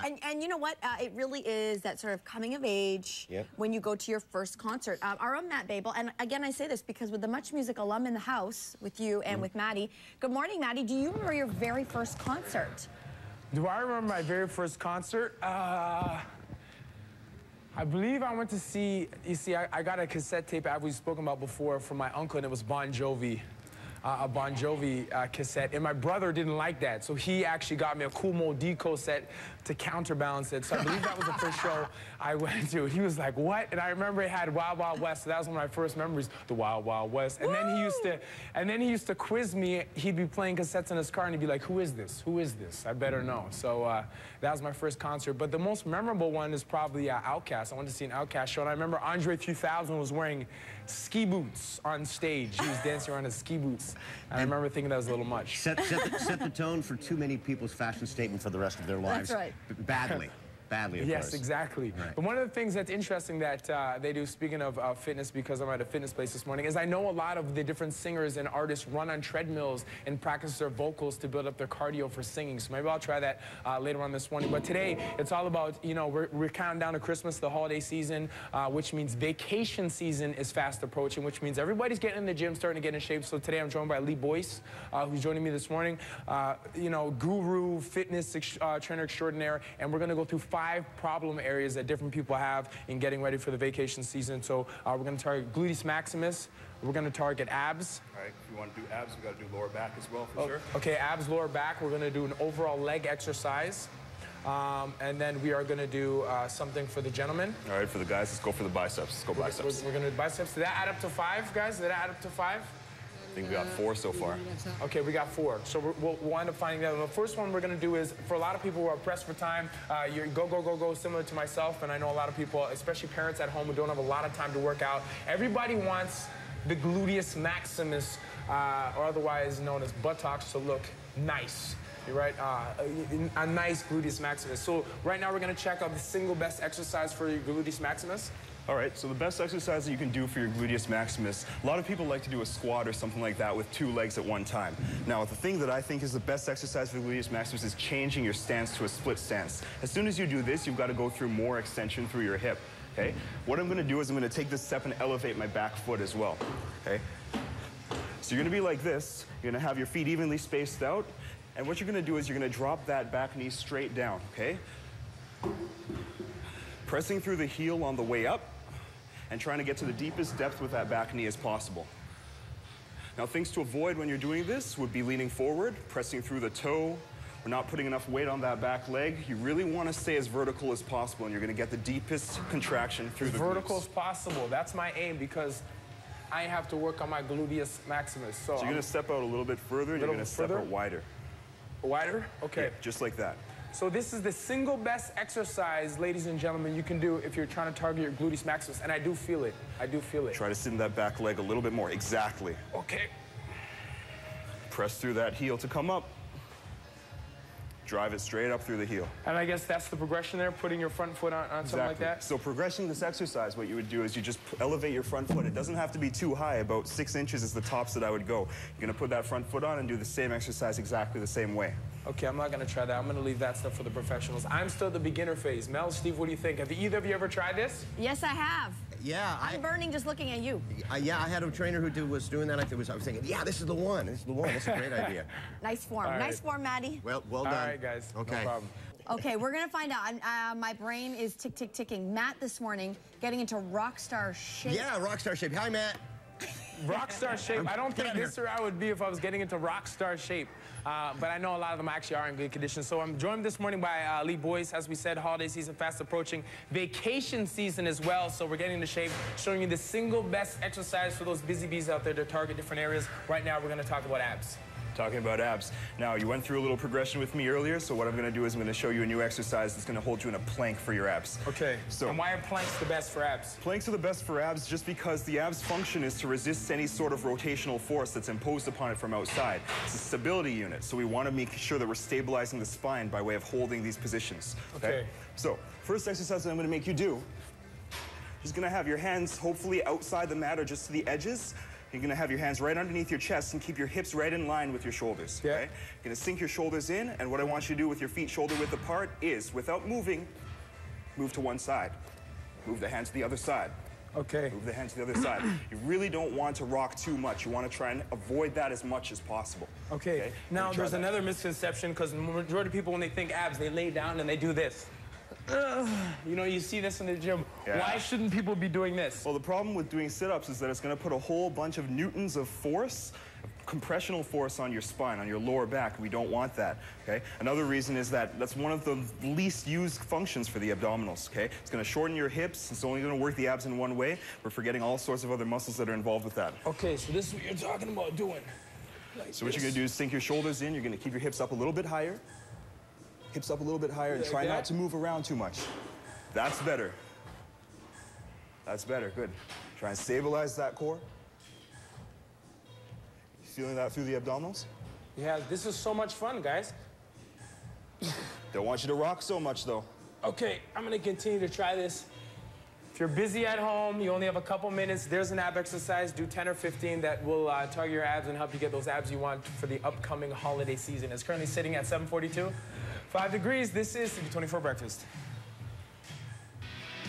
And you know what? It really is that sort of coming of age when you go to your first concert. Our own Matte Babel, and again, I say this because with the Much Music alum in the house with you and with Maddie. Good morning, Maddie. Do you remember your very first concert? Do I remember my very first concert? I believe I went to see, you see, I got a cassette tape, as we've spoken about before, from my uncle, and it was Bon Jovi. A Bon Jovi cassette, and my brother didn't like that, so he actually got me a Cool Mo Deco set to counterbalance it. So I believe that was the first show I went to. He was like, "What?" And I remember it had Wild Wild West, so that was one of my first memories, the Wild Wild West. And then he used to quiz me. He'd be playing cassettes in his car, and he'd be like, "Who is this? Who is this? I better know." So that was my first concert. But the most memorable one is probably Outkast. I went to see an Outkast show, and I remember Andre 3000 was wearing ski boots on stage. He was dancing around in ski boots. And I remember thinking that was a little much. Set the tone for too many people's fashion statement for the rest of their lives. That's right. Badly. Badly, of course. Yes, exactly. Right. But one of the things that's interesting that they do, speaking of fitness, because I'm at a fitness place this morning, is I know a lot of the different singers and artists run on treadmills and practice their vocals to build up their cardio for singing. So maybe I'll try that later on this morning. But today, it's all about, you know, we're counting down to Christmas, the holiday season, which means vacation season is fast approaching, which means everybody's getting in the gym, starting to get in shape. So today I'm joined by Lee Boyce, who's joining me this morning. You know, guru, fitness trainer extraordinaire, and we're going to go through 5 problem areas that different people have in getting ready for the vacation season. So we're going to target gluteus maximus. We're going to target abs. All right, if you want to do abs, we got to do lower back as well, for sure. Okay, abs, lower back. We're going to do an overall leg exercise. And then we are going to do something for the gentlemen. All right, for the guys, let's go for the biceps. Let's go biceps. We're going to do biceps. Did that add up to 5, guys? Did that add up to 5? I think we got 4 so far. Okay, we got 4. So we'll end up finding out. The first one we're going to do is, for a lot of people who are pressed for time, you go, similar to myself, and I know a lot of people, especially parents at home who don't have a lot of time to work out. Everybody wants the gluteus maximus, or otherwise known as buttocks, to look nice. You're right, a nice gluteus maximus. So right now we're going to check out the single best exercise for your gluteus maximus. All right, so the best exercise that you can do for your gluteus maximus, a lot of people like to do a squat or something like that with 2 legs at one time. Now, the thing that I think is the best exercise for the gluteus maximus is changing your stance to a split stance. As soon as you do this, you've got to go through more extension through your hip, okay? What I'm going to do is I'm going to take this step and elevate my back foot as well, okay? So you're going to be like this. You're going to have your feet evenly spaced out, and what you're going to do is you're going to drop that back knee straight down, okay? Pressing through the heel on the way up, and trying to get to the deepest depth with that back knee as possible. Now, things to avoid when you're doing this would be leaning forward, pressing through the toe, or not putting enough weight on that back leg. You really want to stay as vertical as possible, and you're going to get the deepest contraction through the glutes. As vertical as possible. That's my aim, because I have to work on my gluteus maximus. So you're going to step out a little bit further, and you're going to step out wider. Wider? Okay. Yeah, just like that. So this is the single best exercise, ladies and gentlemen, you can do if you're trying to target your gluteus maximus. And I do feel it. I do feel it. Try to sit in that back leg a little bit more. Exactly. Okay. Press through that heel to come up. Drive it straight up through the heel. And I guess that's the progression there, putting your front foot on something like that? So progressing this exercise, what you would do is you just elevate your front foot. It doesn't have to be too high. About 6 inches is the tops that I would go. You're going to put that front foot on and do the same exercise exactly the same way. Okay, I'm not going to try that. I'm going to leave that stuff for the professionals. I'm still at the beginner phase. Mel, Steve, what do you think? Have either of you ever tried this? Yes, I have. Yeah. I'm burning just looking at you. Yeah, I had a trainer who was doing that. I was thinking, yeah, this is the one. This is the one. That's a great idea. Nice form. Right. Nice form, Maddie. Well done. All right, guys. Okay. No problem. Okay, we're going to find out. My brain is ticking. Matt this morning getting into Rockstar shape. Yeah, Rockstar shape. Hi, Matt. Rockstar shape. I don't think this or I would be if I was getting into rockstar shape. But I know a lot of them actually are in good condition. So I'm joined this morning by Lee Boyce. As we said, holiday season fast approaching. Vacation season as well. So we're getting into shape, showing you the single best exercise for those busy bees out there to target different areas. Right now, we're going to talk about abs. Talking about abs. Now, you went through a little progression with me earlier, so what I'm going to do is I'm going to show you a new exercise that's going to hold you in a plank for your abs. Okay, so and why are planks the best for abs? Planks are the best for abs just because the abs function is to resist any sort of rotational force that's imposed upon it from outside. It's a stability unit, so we want to make sure that we're stabilizing the spine by way of holding these positions. Okay. So, first exercise that I'm going to make you do is going to have your hands hopefully outside the mat or just to the edges. You're gonna have your hands right underneath your chest and keep your hips right in line with your shoulders, okay? You're gonna sink your shoulders in, and what I want you to do with your feet shoulder width apart is, without moving, move to one side. Move the hand to the other side. Okay. Move the hand to the other side. You really don't want to rock too much. You want to try and avoid that as much as possible. Okay. Now, there's another misconception, because the majority of people, when they think abs, they lay down and they do this. You know, you see this in the gym. Yeah. Why shouldn't people be doing this? Well, the problem with doing sit-ups is that it's going to put a whole bunch of newtons of force, compressional force on your spine, on your lower back. We don't want that, okay? Another reason is that that's one of the least used functions for the abdominals, okay? It's going to shorten your hips. It's only going to work the abs in one way. We're forgetting all sorts of other muscles that are involved with that. Okay, so this is what you're talking about doing. So what you're going to do is sink your shoulders in. You're going to keep your hips up a little bit higher. Hips up a little bit higher, and try not to move around too much. That's better. That's better, good. Try and stabilize that core. You feeling that through the abdominals? Yeah, this is so much fun, guys. Don't want you to rock so much, though. Okay, I'm gonna continue to try this. If you're busy at home, you only have a couple minutes, there's an ab exercise, do 10 or 15 that will target your abs and help you get those abs you want for the upcoming holiday season. It's currently sitting at 742. 5 degrees, this is CP24 Breakfast.